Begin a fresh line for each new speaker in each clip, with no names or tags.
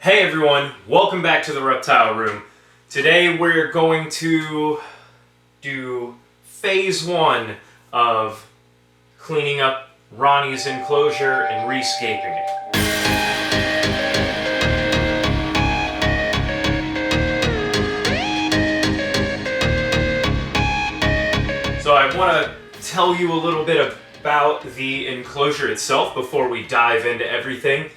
Hey everyone, welcome back to the Reptile Room. Today we're going to do phase one of cleaning up Roni's enclosure and rescaping it. So I want to tell you a little bit about the enclosure itself before we dive into everything,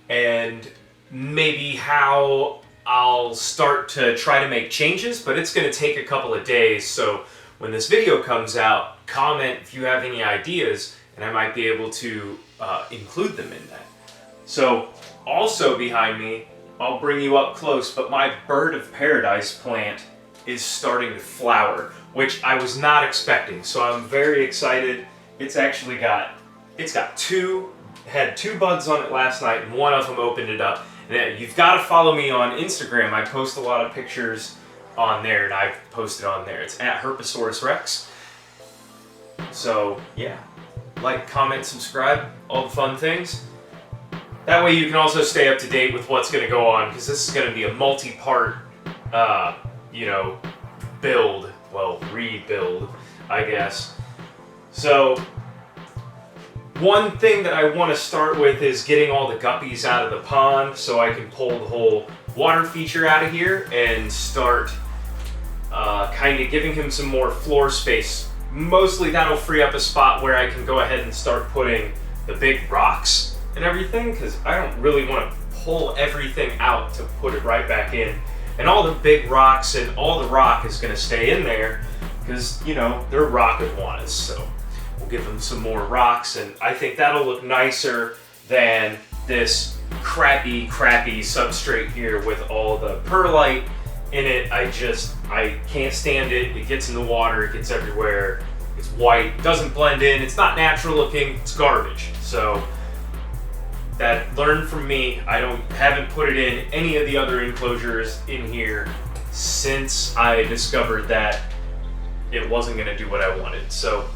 and maybe how I'll start to try to make changes, but it's going to take a couple of days. So when this video comes out, comment if you have any ideas, and I might be able to include them in that. So also behind me, I'll bring you up close, but my bird of paradise plant is starting to flower, which I was not expecting. So I'm very excited. It's actually had two buds on it last night, and one of them opened it up. And you've got to follow me on Instagram. I post a lot of pictures on there, and I've posted on there. It's at Herpesaurus Rex. So yeah, like, comment, subscribe, all the fun things. That way you can also stay up to date with what's going to go on, because this is going to be a multi-part, rebuild, I guess. So one thing that I want to start with is getting all the guppies out of the pond so I can pull the whole water feature out of here and start kind of giving him some more floor space. Mostly that'll free up a spot where I can go ahead and start putting the big rocks and everything, because I don't really want to pull everything out to put it right back in. And all the big rocks and all the rock is going to stay in there because, they're rock iguanas, so we'll give them some more rocks, and I think that'll look nicer than this crappy substrate here with all the perlite in it. I can't stand it. It gets in the water, it gets everywhere. It's white, doesn't blend in, it's not natural looking, it's garbage. So that, learn from me. I haven't put it in any of the other enclosures in here since I discovered that it wasn't going to do what I wanted. So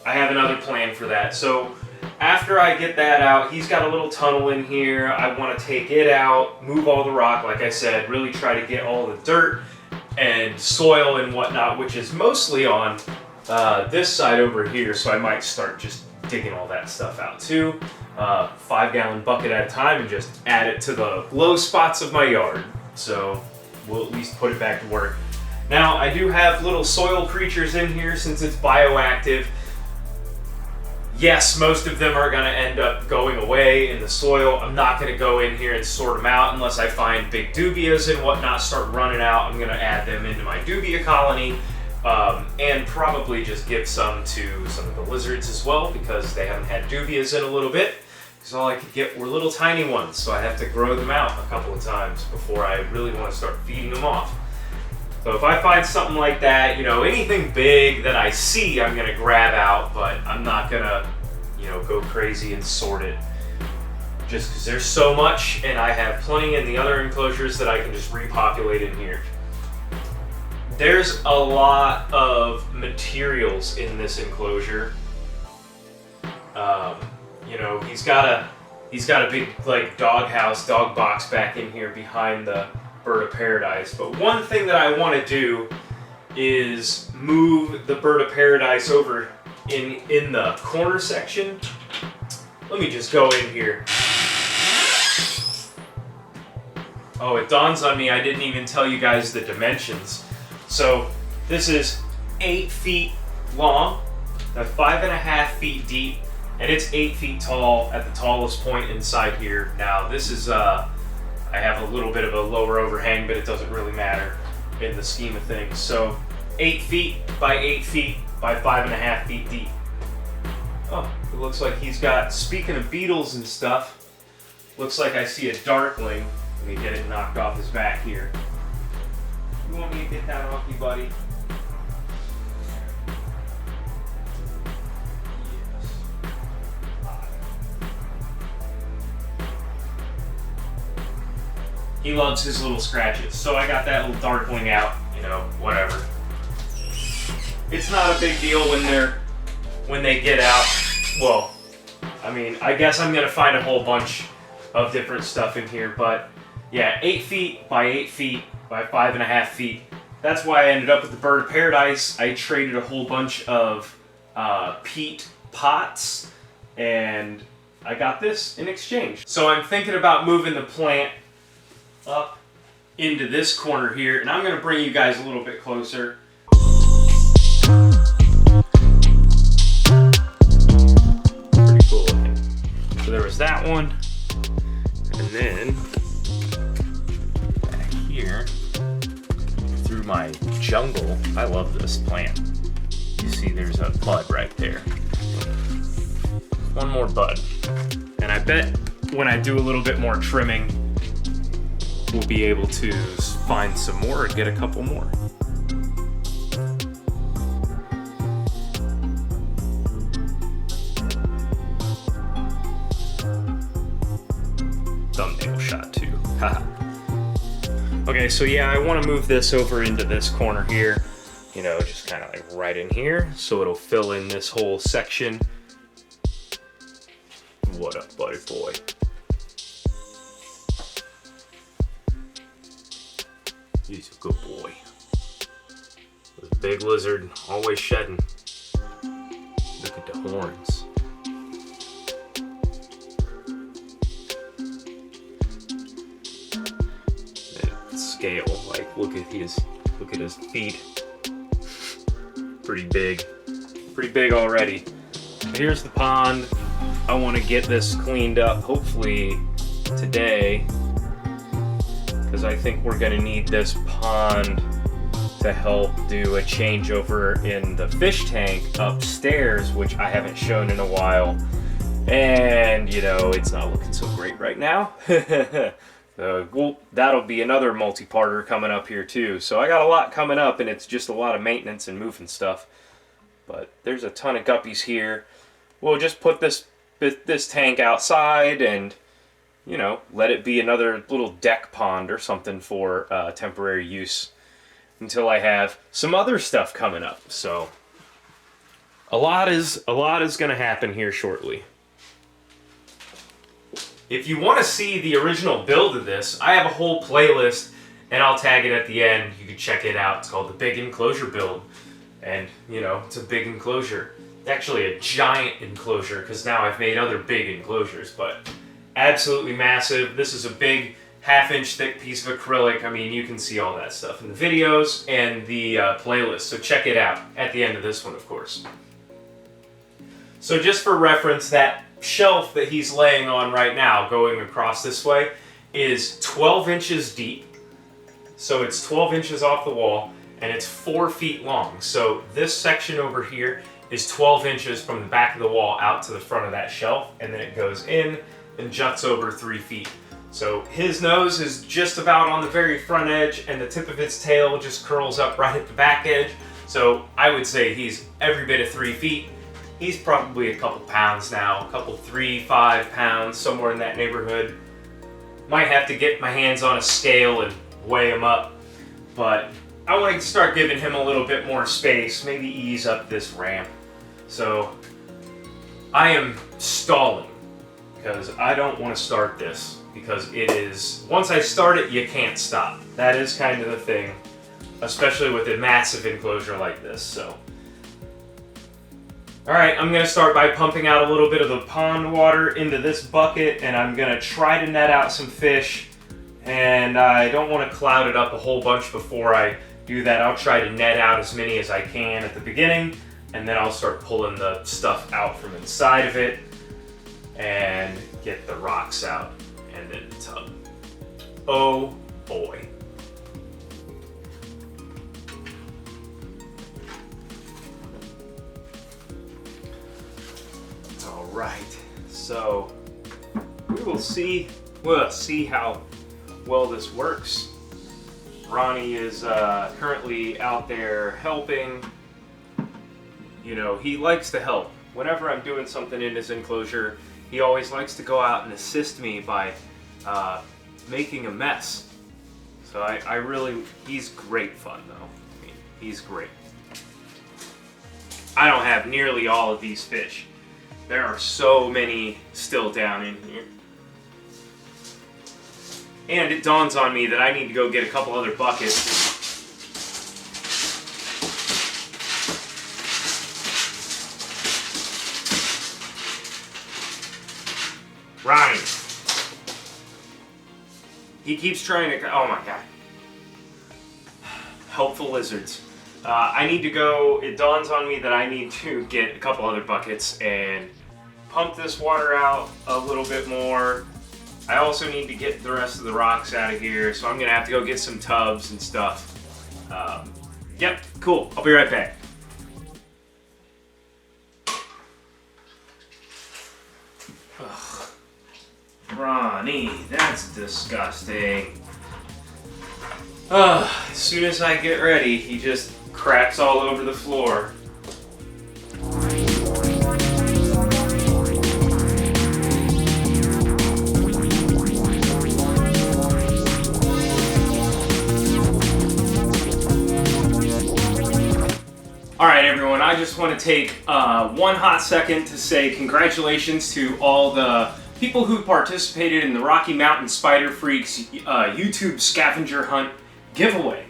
I have another plan for that. So after I get that out, he's got a little tunnel in here. I want to take it out, move all the rock, like I said, really try to get all the dirt and soil and whatnot, which is mostly on this side over here. So I might start just digging all that stuff out too. 5-gallon bucket at a time, and just add it to the low spots of my yard. So we'll at least put it back to work. Now I do have little soil creatures in here since it's bioactive. Yes, most of them are going to end up going away in the soil. I'm not going to go in here and sort them out unless I find big dubias and whatnot start running out. I'm going to add them into my dubia colony, and probably just give some to some of the lizards as well, because they haven't had dubias in a little bit. Because all I could get were little tiny ones, so I have to grow them out a couple of times before I really want to start feeding them off. So if I find something like that, anything big that I see, I'm gonna grab out, but I'm not gonna, go crazy and sort it. Just because there's so much, and I have plenty in the other enclosures that I can just repopulate in here. There's a lot of materials in this enclosure. He's got a big dog box back in here behind the bird of paradise. But one thing that I want to do is move the bird of paradise over in the corner section. Let me just go in here. Oh, it dawns on me, I didn't even tell you guys the dimensions. So this is 8 feet long, 5.5 feet deep, and it's 8 feet tall at the tallest point inside here. Now this is I have a little bit of a lower overhang, but it doesn't really matter in the scheme of things. So 8 feet by 8 feet by 5.5 feet deep. Oh, it looks like he's got, speaking of beetles and stuff, looks like I see a darkling. Let me get it knocked off his back here. You want me to get that off you, buddy? He loves his little scratches. So I got that little darkling out, whatever. It's not a big deal when they get out. Well, I guess I'm gonna find a whole bunch of different stuff in here, but Yeah, 8 feet by 8 feet by 5.5 feet. That's why I ended up with the bird of paradise. I traded a whole bunch of peat pots, and I got this in exchange. So I'm thinking about moving the plant up into this corner here, and I'm going to bring you guys a little bit closer. Pretty cool looking. So there was that one, and then back here through my jungle, I love this plant. You see there's a bud right there. One more bud. And I bet when I do a little bit more trimming, we'll be able to find some more or get a couple more. Thumbnail shot too. Haha. Okay, so yeah, I want to move this over into this corner here. You know, just kind of like right in here, so it'll fill in this whole section. What up, buddy boy? He's a good boy. This big lizard, always shedding. Look at the horns. And scale, like look at his feet. Pretty big already. Here's the pond. I want to get this cleaned up hopefully today, because I think we're going to need this pond to help do a changeover in the fish tank upstairs, which I haven't shown in a while. And, you know, it's not looking so great right now. Well, that'll be another multi-parter coming up here too. So I got a lot coming up, and it's just a lot of maintenance and moving stuff. But there's a ton of guppies here. We'll just put this tank outside and, you know, let it be another little deck pond or something for temporary use until I have some other stuff coming up. So a lot is going to happen here shortly. If you want to see the original build of this, I have a whole playlist, and I'll tag it at the end. You can check it out. It's called the Big Enclosure build. And, you know, it's a big enclosure. Actually a giant enclosure, because now I've made other big enclosures, but absolutely massive. This is a big 1/2 inch thick piece of acrylic. I mean, you can see all that stuff in the videos and the playlist, so check it out at the end of this one, of course. So just for reference, that shelf that he's laying on right now, going across this way, is 12 inches deep. So it's 12 inches off the wall, and it's 4 feet long. So this section over here is 12 inches from the back of the wall out to the front of that shelf, and then it goes in and juts over 3 feet. So his nose is just about on the very front edge, and the tip of his tail just curls up right at the back edge. So I would say he's every bit of 3 feet. He's probably a couple pounds now, a couple 3-5 pounds, somewhere in that neighborhood. Might have to get my hands on a scale and weigh him up, but I want to start giving him a little bit more space, maybe ease up this ramp. So I am stalling because I don't want to start this, because it is, once I start it, you can't stop. That is kind of the thing, especially with a massive enclosure like this. So, all right, I'm going to start by pumping out a little bit of the pond water into this bucket, and I'm going to try to net out some fish, and I don't want to cloud it up a whole bunch before I do that. I'll try to net out as many as I can at the beginning, and then I'll start pulling the stuff out from inside of it and get the rocks out and then the tub. Oh boy. All right, so we'll see how well this works. Roni is currently out there helping. You know, he likes to help. Whenever I'm doing something in his enclosure, he always likes to go out and assist me by making a mess. So I really, he's great fun though. I mean, he's great. I don't have nearly all of these fish. There are so many still down in here. And it dawns on me that I need to go get a couple other buckets. Roni. He keeps trying to... Oh my god. Helpful lizards. I need to go... It dawns on me that I need to get a couple other buckets and pump this water out a little bit more. I also need to get the rest of the rocks out of here, so I'm going to have to go get some tubs and stuff. Yep, cool. I'll be right back. Ugh. Roni, that's disgusting. As soon as I get ready, he just craps all over the floor. Alright everyone, I just want to take one hot second to say congratulations to all the people who participated in the Rocky Mountain Spider Freaks YouTube scavenger hunt giveaway.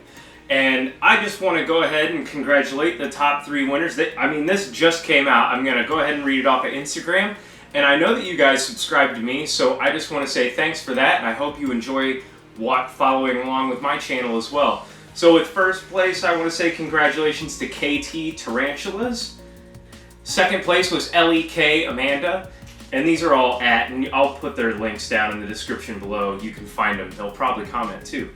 And I just want to go ahead and congratulate the top 3 winners. This just came out. I'm going to go ahead and read it off of Instagram. And I know that you guys subscribed to me, so I just want to say thanks for that, and I hope you enjoy following along with my channel as well. So with first place, I want to say congratulations to KT Tarantulas. Second place was LEK Amanda. And these are all and I'll put their links down in the description below. You can find them. They'll probably comment too.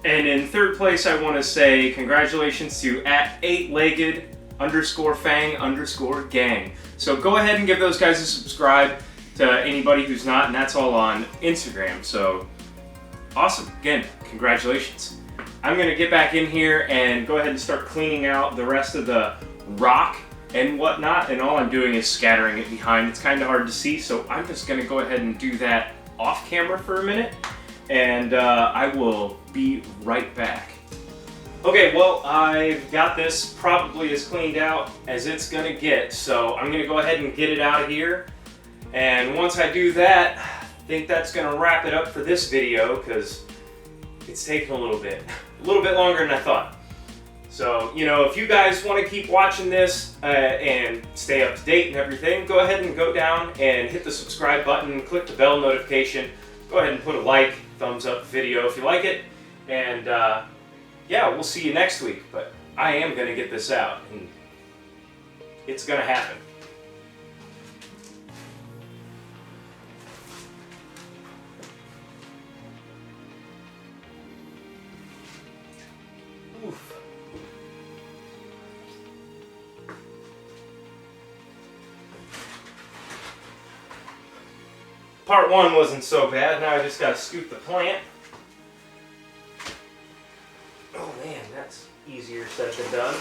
And in third place, I want to say congratulations to @8legged_fang_gang. So go ahead and give those guys a subscribe to anybody who's not, and that's all on Instagram. So awesome. Again, congratulations. I'm going to get back in here and go ahead and start cleaning out the rest of the rock and whatnot, and all I'm doing is scattering it behind. It's kind of hard to see, so I'm just going to go ahead and do that off camera for a minute, and I will be right back. Okay, well, I've got this probably as cleaned out as it's going to get, so I'm going to go ahead and get it out of here, and once I do that, I think that's going to wrap it up for this video, because it's taken a little bit longer than I thought. So, you know, if you guys want to keep watching this and stay up to date and everything, go ahead and go down and hit the subscribe button, click the bell notification, go ahead and put a like, thumbs up the video if you like it, and yeah, we'll see you next week, but I am going to get this out, and it's going to happen. Oof. Part 1 wasn't so bad, now I just gotta scoop the plant. Oh man, that's easier said than done.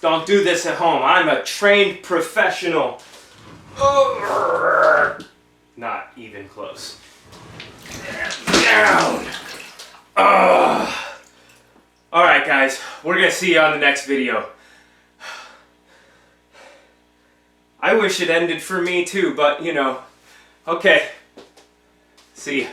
Don't do this at home. I'm a trained professional. Not even close. Down. Alright guys, we're gonna see you on the next video. I wish it ended for me too, but you know, okay. See ya.